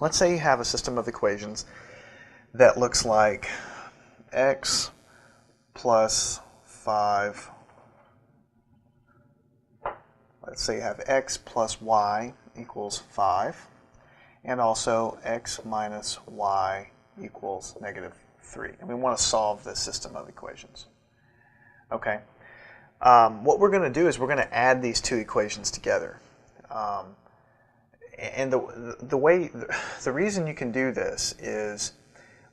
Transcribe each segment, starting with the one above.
Let's say you have a system of equations that looks like x plus 5. Let's say you have x plus y equals 5, and also x minus y equals negative 3. And we want to solve this system of equations. Okay. What we're going to do is we're going to add these two equations together. And the reason you can do this is,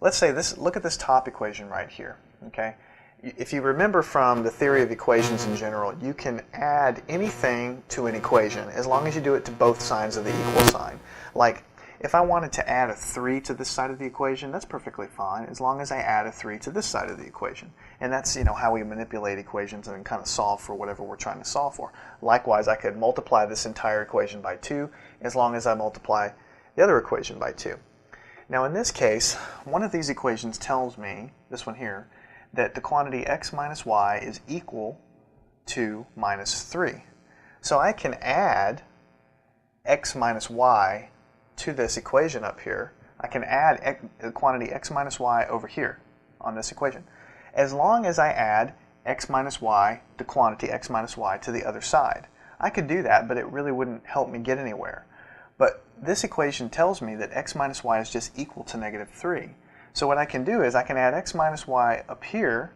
let's say this. Look at this top equation right here. Okay. If you remember from the theory of equations in general, you can add anything to an equation as long as you do it to both sides of the equal sign. Like, if I wanted to add a 3 to this side of the equation, that's perfectly fine, as long as I add a 3 to this side of the equation. And that's, how we manipulate equations and kind of solve for whatever we're trying to solve for. Likewise, I could multiply this entire equation by 2, as long as I multiply the other equation by 2. Now in this case, one of these equations tells me, this one here, that the quantity x minus y is equal to minus 3. So I can add x minus y to this equation up here. I can add the quantity x minus y over here on this equation, as long as I add x minus y, the quantity x minus y, to the other side. I could do that, but it really wouldn't help me get anywhere. But this equation tells me that x minus y is just equal to negative 3. So what I can do is I can add x minus y up here,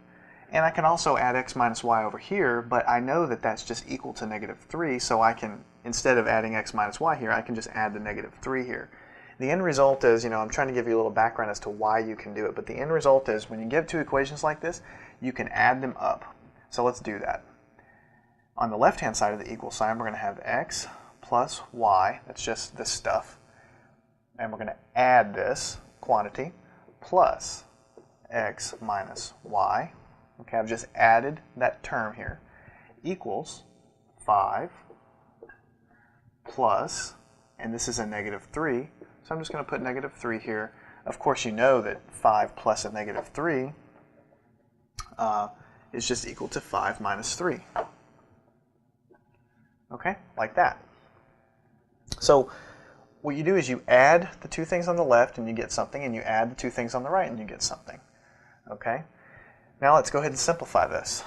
and I can also add x minus y over here, but I know that that's just equal to negative 3, so I can, instead of adding x minus y here, I can just add the negative 3 here. The end result is, I'm trying to give you a little background as to why you can do it, but the end result is when you get two equations like this, you can add them up. So let's do that. On the left-hand side of the equal sign, we're going to have x plus y, that's just this stuff, and we're going to add this quantity plus x minus y. Okay, I've just added that term here, equals 5 plus, and this is a negative 3, so I'm just going to put negative 3 here. Of course, you know that 5 plus a negative 3 is just equal to 5 minus 3. Okay, like that. So what you do is you add the two things on the left and you get something, and you add the two things on the right and you get something. Okay? Now let's go ahead and simplify this.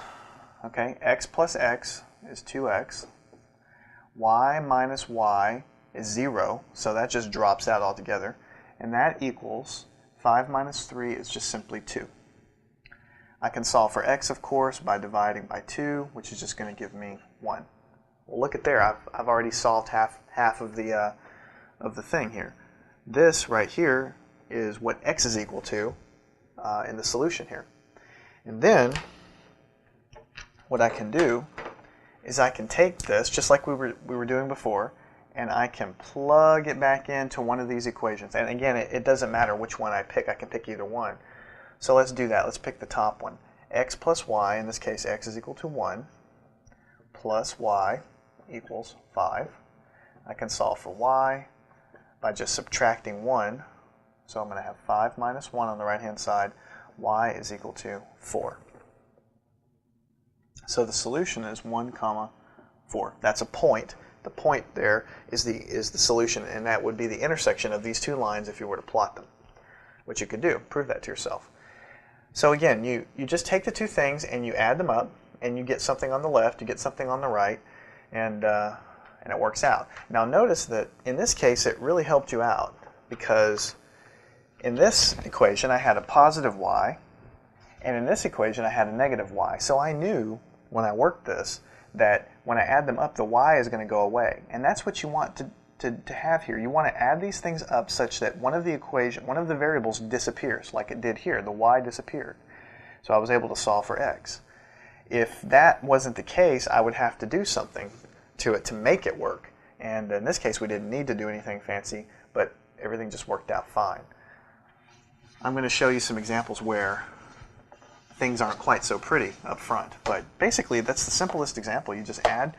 Okay, x plus x is 2x. Y minus y is 0, so that just drops out altogether. And that equals 5 minus 3 is just simply 2. I can solve for x, of course, by dividing by 2, which is just going to give me 1. Well, look at there. I've already solved half of the thing here. This right here is what x is equal to in the solution here. And then what I can do is I can take this, just like we were doing before, and I can plug it back into one of these equations. And again, it doesn't matter which one I pick. I can pick either one. So let's do that. Let's pick the top one. X plus y, in this case x is equal to 1, plus y equals 5. I can solve for y by just subtracting 1. So I'm going to have 5 minus 1 on the right-hand side. Y is equal to 4. So the solution is 1, 4. That's a point. The point there is the solution, and that would be the intersection of these two lines if you were to plot them, which you could do. Prove that to yourself. So again, you just take the two things and you add them up, and you get something on the left, you get something on the right, and it works out. Now notice that in this case it really helped you out, because in this equation I had a positive y, and in this equation I had a negative y. So I knew when I worked this that when I add them up, the y is going to go away. And that's what you want to have here. You want to add these things up such that one of the variables disappears, like it did here. The y disappeared. So I was able to solve for x. If that wasn't the case, I would have to do something to it to make it work. And in this case, we didn't need to do anything fancy, but everything just worked out fine. I'm going to show you some examples where things aren't quite so pretty up front. But basically, that's the simplest example. You just add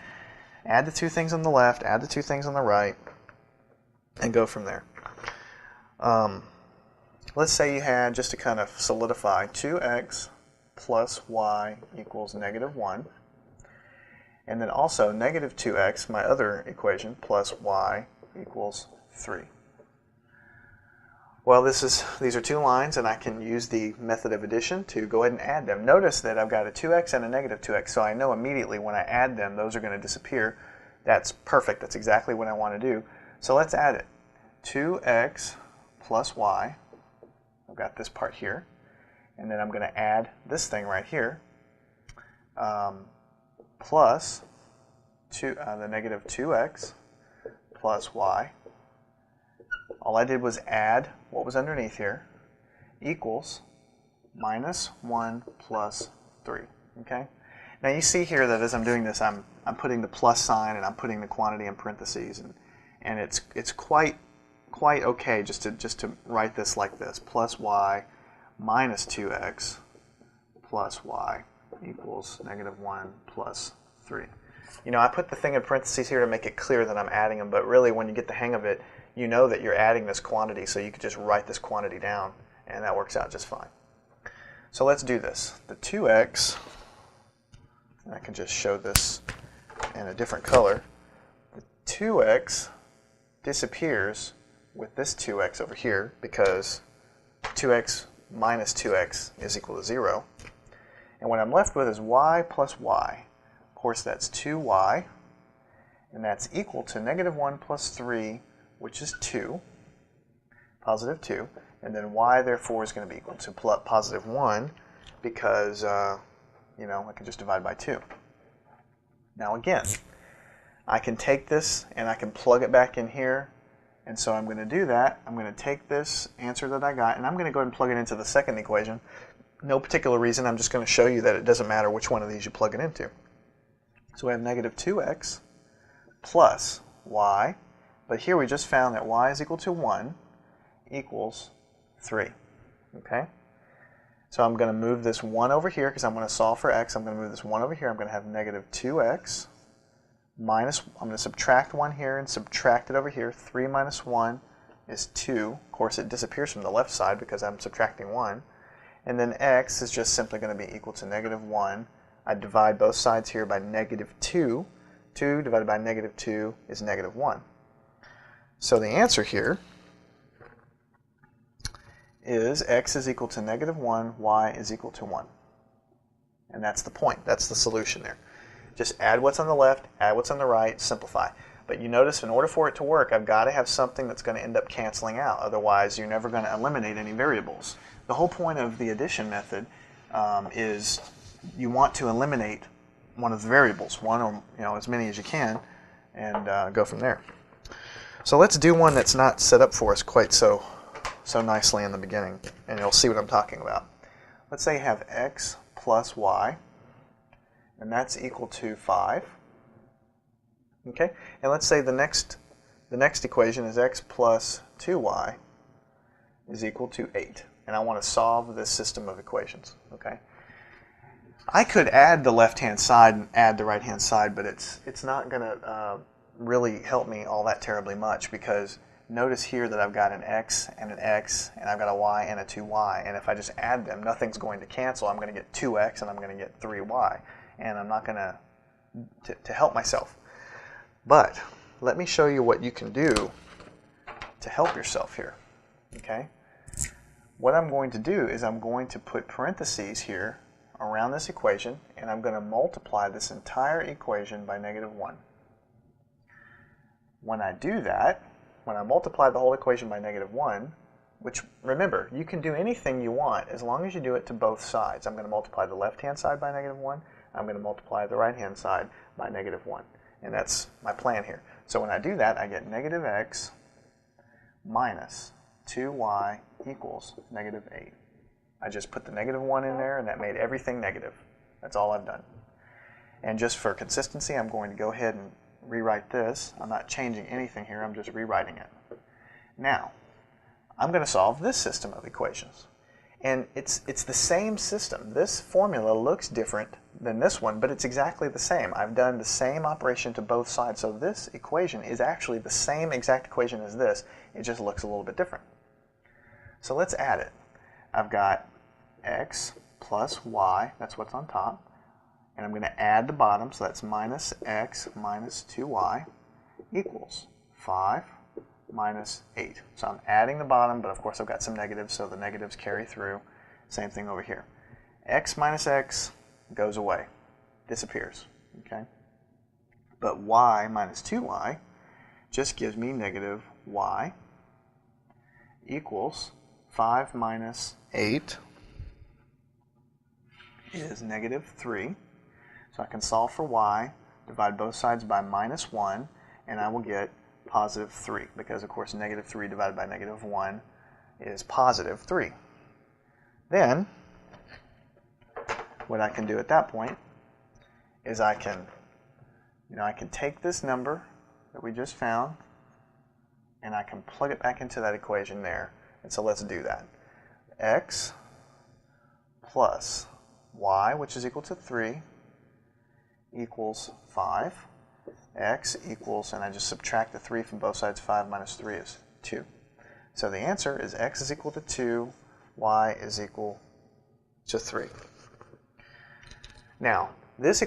the two things on the left, add the two things on the right, and go from there. Let's say you had, just to kind of solidify, 2x plus y equals negative 1. And then also negative 2x, my other equation, plus y equals 3. Well, these are two lines, and I can use the method of addition to go ahead and add them. Notice that I've got a 2x and a negative 2x, so I know immediately when I add them, those are going to disappear. That's perfect. That's exactly what I want to do. So let's add it. 2x plus y. I've got this part here. And then I'm going to add this thing right here, plus the negative 2x plus y. All I did was add what was underneath here, equals minus 1 plus 3. Okay? Now you see here that as I'm doing this, I'm putting the plus sign and I'm putting the quantity in parentheses, and it's quite okay just to write this like this: plus y minus 2x plus y equals negative 1 plus 3. You know, I put the thing in parentheses here to make it clear that I'm adding them, but really when you get the hang of it, you know that you're adding this quantity, so you could just write this quantity down, and that works out just fine. So let's do this. The 2x, and I can just show this in a different color. The 2x disappears with this 2x over here because 2x minus 2x is equal to 0. And what I'm left with is y plus y. Of course, that's 2y, and that's equal to negative 1 plus 3, which is 2, positive 2. And then y, therefore, is going to be equal to positive 1 because, you know, I can just divide by 2. Now, again, I can take this and I can plug it back in here. And so I'm going to do that. I'm going to take this answer that I got, and I'm going to go ahead and plug it into the second equation. No particular reason. I'm just going to show you that it doesn't matter which one of these you plug it into. So we have negative 2x plus y. But here we just found that y is equal to 1 equals 3. Okay? So I'm going to move this 1 over here because I'm going to solve for x. I'm going to move this 1 over here. I'm going to have negative 2x minus, I'm going to subtract 1 here and subtract it over here. 3 minus 1 is 2. Of course, it disappears from the left side because I'm subtracting 1. And then x is just simply going to be equal to negative 1. I divide both sides here by negative 2. 2 divided by negative 2 is negative 1. So the answer here is x is equal to negative 1, y is equal to 1. And that's the point. That's the solution there. Just add what's on the left, add what's on the right, simplify. But you notice in order for it to work, I've got to have something that's going to end up canceling out. Otherwise, you're never going to eliminate any variables. The whole point of the addition method is you want to eliminate one of the variables, one or as many as you can, and go from there. So let's do one that's not set up for us quite so nicely in the beginning, and you'll see what I'm talking about. Let's say you have x plus y, and that's equal to 5. Okay, and let's say the next equation is x plus 2y is equal to 8, and I want to solve this system of equations. Okay, I could add the left-hand side and add the right-hand side, but it's not going to really help me all that terribly much, because notice here that I've got an x, and I've got a y and a 2y, and if I just add them, nothing's going to cancel. I'm going to get 2x and I'm going to get 3y, and I'm not going to help myself. But let me show you what you can do to help yourself here. Okay? What I'm going to do is I'm going to put parentheses here around this equation, and I'm going to multiply this entire equation by negative 1. When I do that, when I multiply the whole equation by negative 1, which, remember, you can do anything you want as long as you do it to both sides. I'm going to multiply the left-hand side by negative 1. I'm going to multiply the right-hand side by negative 1. And that's my plan here. So when I do that, I get negative x minus 2y equals negative 8. I just put the negative 1 in there, and that made everything negative. That's all I've done. And just for consistency, I'm going to go ahead and rewrite this. I'm not changing anything here. I'm just rewriting it. Now, I'm going to solve this system of equations. And it's the same system. This formula looks different than this one, but it's exactly the same. I've done the same operation to both sides. So this equation is actually the same exact equation as this. It just looks a little bit different. So let's add it. I've got x plus y, that's what's on top, and I'm going to add the bottom, so that's minus x minus 2y equals 5 minus 8. So I'm adding the bottom, but of course I've got some negatives, so the negatives carry through. Same thing over here. X minus x goes away, disappears. Okay? But y minus 2y just gives me negative y equals 5 minus 8 is negative 3. So I can solve for y, divide both sides by minus 1, and I will get positive 3, because of course negative 3 divided by negative 1 is positive 3. Then, what I can do at that point is I can take this number that we just found, and I can plug it back into that equation there. And so let's do that. X plus y, which is equal to 3, equals 5. X equals, and I just subtract the 3 from both sides, 5 minus 3 is 2. So the answer is x is equal to 2, y is equal to 3. Now, this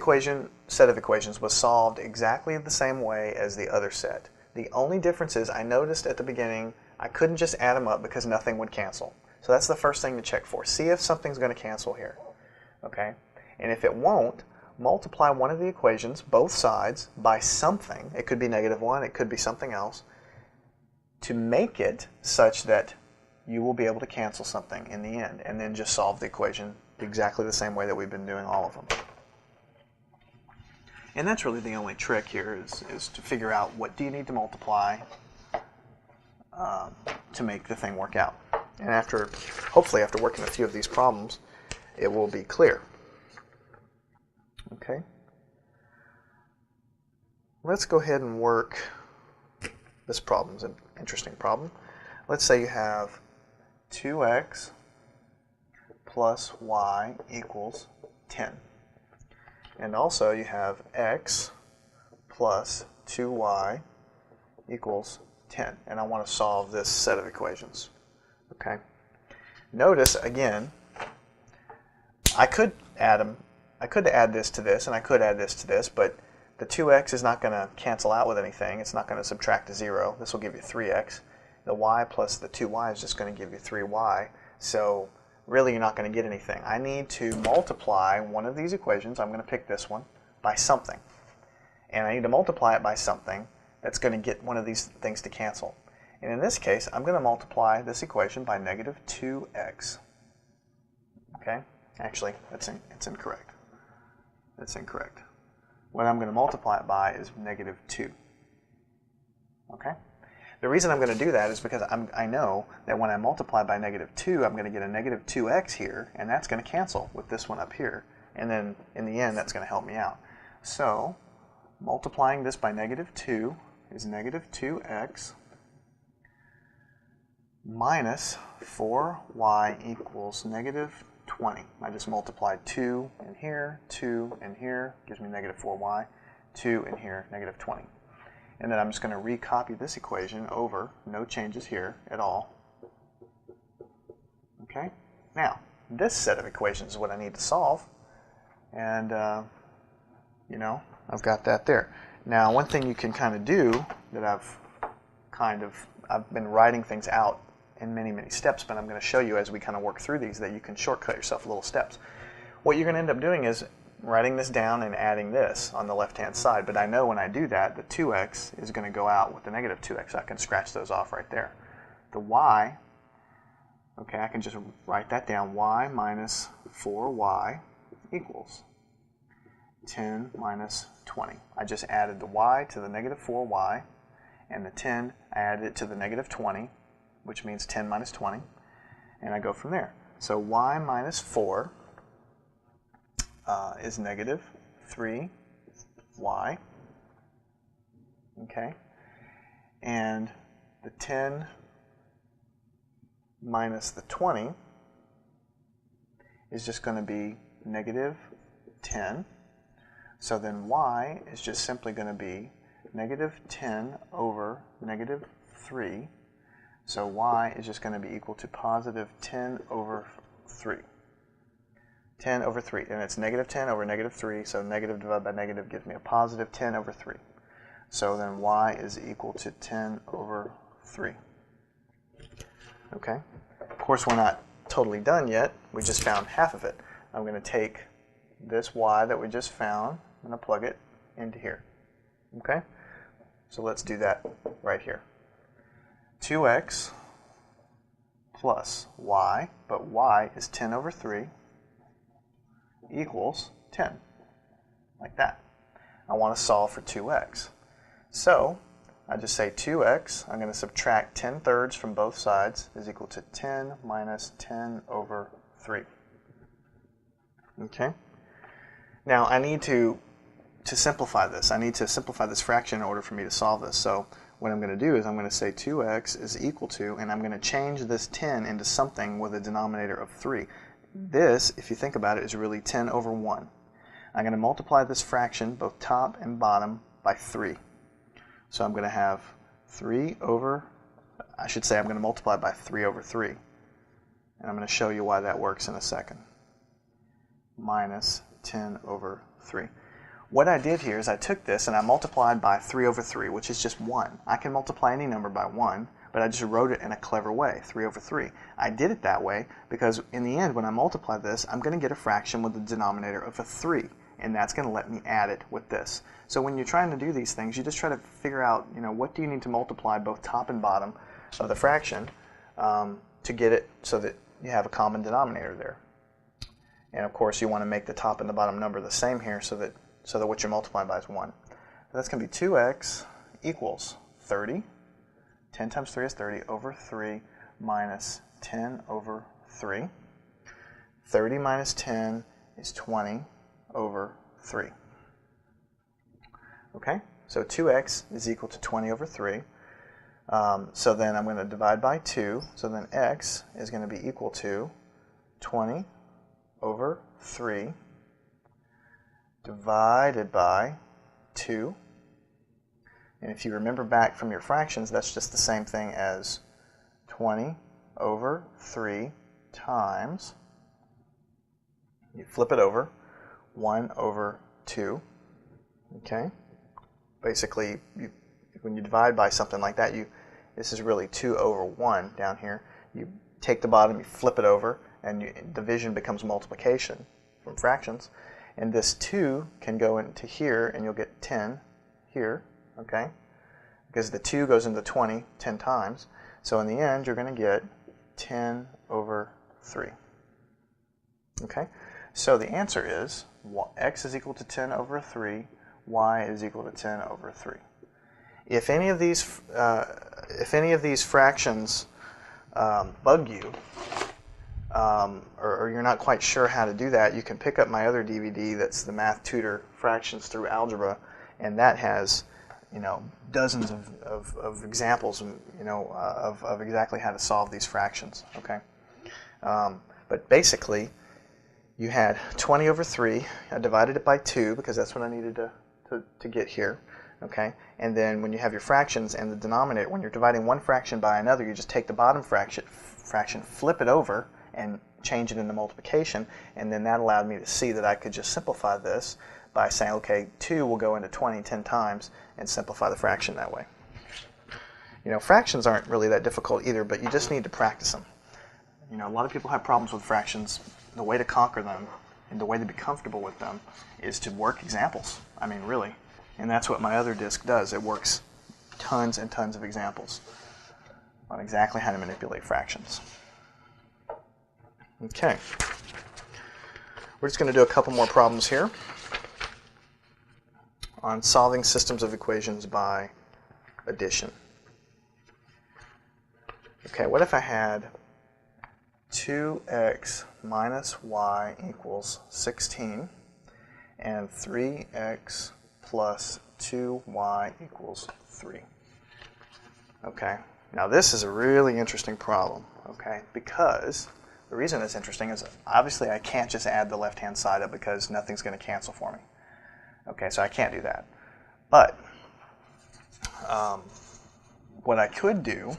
set of equations was solved exactly the same way as the other set. The only difference is I noticed at the beginning I couldn't just add them up because nothing would cancel. So that's the first thing to check for. See if something's going to cancel here. Okay? And if it won't, multiply one of the equations, both sides, by something. It could be negative 1, it could be something else, to make it such that you will be able to cancel something in the end, and then just solve the equation exactly the same way that we've been doing all of them. And that's really the only trick here is to figure out what do you need to multiply to make the thing work out. And hopefully after working a few of these problems, it will be clear. Okay. Let's go ahead and work this problem. It's an interesting problem. Let's say you have 2x plus y equals 10. And also you have x plus 2y equals 10. And I want to solve this set of equations. Okay. Notice again, I could add this to this, and I could add this to this, but the 2x is not going to cancel out with anything. It's not going to subtract to 0. This will give you 3x. The y plus the 2y is just going to give you 3y. So really you're not going to get anything. I need to multiply one of these equations. I'm going to pick this one by something. And I need to multiply it by something that's going to get one of these things to cancel. And in this case, I'm going to multiply this equation by negative 2x. Okay? Actually, it's incorrect. That's incorrect. What I'm going to multiply it by is negative 2. Okay? The reason I'm going to do that is because I know that when I multiply by negative 2, I'm going to get a negative 2x here, and that's going to cancel with this one up here. And then in the end, that's going to help me out. So multiplying this by negative 2 is negative 2x minus 4y equals negative 20. I just multiplied 2 in here, 2 in here, gives me negative 4y, 2 in here, negative 20. And then I'm just going to recopy this equation over, no changes here at all. Okay? Now, this set of equations is what I need to solve. And, I've got that there. Now, one thing you can kind of do that I've been writing things out in many, many steps, but I'm going to show you as we kind of work through these that you can shortcut yourself little steps. What you're going to end up doing is writing this down and adding this on the left-hand side, but I know when I do that, the 2x is going to go out with the negative 2x. I can scratch those off right there. The y, okay, I can just write that down. Y minus 4y equals 10 minus 20. I just added the y to the negative 4y, and the 10, I added it to the negative 20, which means 10 minus 20, and I go from there. So y minus 4 is negative 3y, okay? And the 10 minus the 20 is just going to be negative 10. So then y is just simply going to be negative 10 over negative 3. So y is just going to be equal to positive 10 over 3. 10 over 3. And it's negative 10 over negative 3, so negative divided by negative gives me a positive 10 over 3. So then y is equal to 10 over 3. Okay? Of course, we're not totally done yet. We just found half of it. I'm going to take this y that we just found, I'm going to plug it into here. Okay? So let's do that right here. 2x plus y, but y is 10 over 3, equals 10, like that. I want to solve for 2x. So I just say 2x, I'm going to subtract 10 thirds from both sides, is equal to 10 minus 10 over 3. Okay? Now I need to simplify this. I need to simplify this fraction in order for me to solve this. So what I'm going to do is I'm going to say 2x is equal to, and I'm going to change this 10 into something with a denominator of 3. This, if you think about it, is really 10 over 1. I'm going to multiply this fraction, both top and bottom, by 3. So I'm going to have 3 over, I should say I'm going to multiply by 3 over 3. And I'm going to show you why that works in a second. Minus 10 over 3. What I did here is I took this and I multiplied by 3 over 3, which is just 1. I can multiply any number by 1, but I just wrote it in a clever way, 3 over 3. I did it that way because in the end, when I multiply this, I'm going to get a fraction with a denominator of a 3, and that's going to let me add it with this. So when you're trying to do these things, you just try to figure out, what do you need to multiply both top and bottom of the fraction to get it so that you have a common denominator there. And of course, you want to make the top and the bottom number the same here so that what you're multiplying by is 1. So that's going to be 2x equals 30. 10 times 3 is 30 over 3 minus 10 over 3. 30 minus 10 is 20 over 3. Okay, so 2x is equal to 20 over 3. So then I'm going to divide by 2. So then x is going to be equal to 20 over 3 divided by 2. And if you remember back from your fractions, that's just the same thing as 20 over 3 times, you flip it over, 1 over 2. Okay? Basically, when you divide by something like that, this is really 2 over 1 down here. You take the bottom, you flip it over, and division becomes multiplication from fractions. And this 2 can go into here, and you'll get 10 here, okay? Because the 2 goes into 20 10 times. So in the end, you're going to get 10 over 3. Okay? So the answer is x is equal to 10 over 3, y is equal to 10 over 3. If any of these fractions bug you, or you're not quite sure how to do that, you can pick up my other DVD that's the Math Tutor Fractions Through Algebra, and that has dozens of examples of exactly how to solve these fractions. Okay, but basically you had 20 over 3. I divided it by 2 because that's what I needed to get here. Okay, and then when you have your fractions and the denominator, when you're dividing one fraction by another, you just take the bottom fraction, flip it over, and change it into multiplication, and then that allowed me to see that I could just simplify this by saying, okay, 2 will go into 20 10 times and simplify the fraction that way. Fractions aren't really that difficult either, but you just need to practice them. A lot of people have problems with fractions. The way to conquer them and the way to be comfortable with them is to work examples. I mean, really. And that's what my other disc does. It works tons and tons of examples on exactly how to manipulate fractions. Okay. We're just going to do a couple more problems here on solving systems of equations by addition. Okay, what if I had 2x minus y equals 16 and 3x plus 2y equals 3? Okay, now this is a really interesting problem, okay, because the reason it's interesting is obviously I can't just add the left-hand side up because nothing's going to cancel for me. Okay, so I can't do that. But what I could do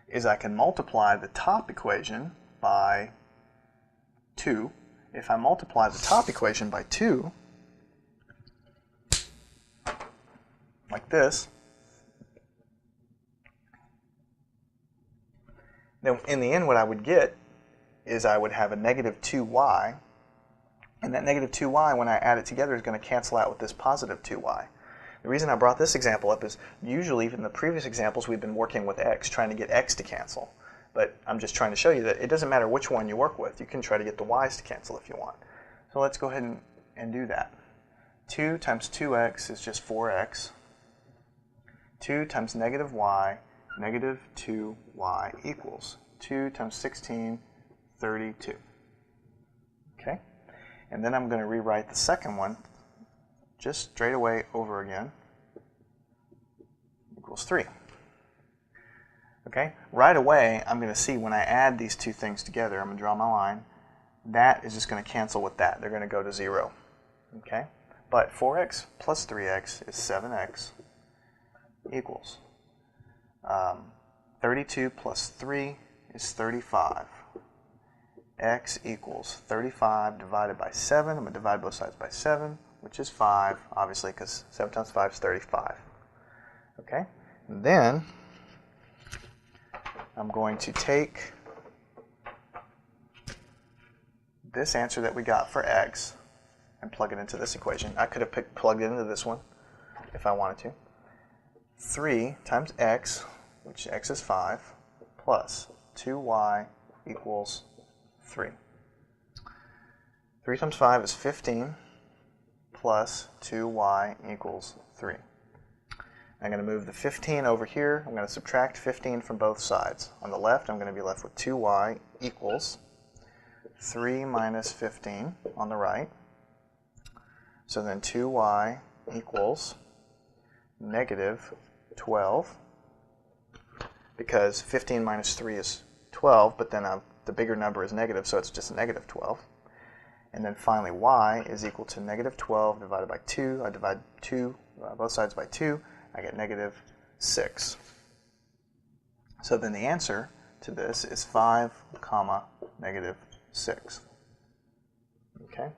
is I can multiply the top equation by 2. If I multiply the top equation by 2, like this, Then in the end what I would get is I would have a negative 2y, and that negative 2y, when I add it together, is going to cancel out with this positive 2y. The reason I brought this example up is usually in the previous examples we've been working with x, trying to get x to cancel. But I'm just trying to show you that it doesn't matter which one you work with. You can try to get the y's to cancel if you want. So let's go ahead and do that. 2 times 2x is just 4x. 2 times negative y, negative 2y equals 2 times 16, 32. Okay? And then I'm going to rewrite the second one just straight away over again, equals 3. Okay? Right away, I'm going to see when I add these two things together, I'm going to draw my line, that is just going to cancel with that. They're going to go to 0. Okay? But 4x plus 3x is 7x equals 32 plus 3 is 35. X equals 35 divided by 7. I'm going to divide both sides by 7, which is 5, obviously, because 7 times 5 is 35. Okay? And then I'm going to take this answer that we got for x and plug it into this equation. I could have plugged it into this one if I wanted to. 3 times x, which x is 5, plus 2y equals 3. 3 times 5 is 15, plus 2y equals 3. I'm going to move the 15 over here. I'm going to subtract 15 from both sides. On the left, I'm going to be left with 2y equals 3 minus 15 on the right. So then 2y equals negative 12, because 15 minus 3 is 12, but then the bigger number is negative, so it's just negative 12. And then finally y is equal to negative 12 divided by 2. I divide both sides by 2. I get negative 6. So then the answer to this is 5, comma, negative 6. Okay?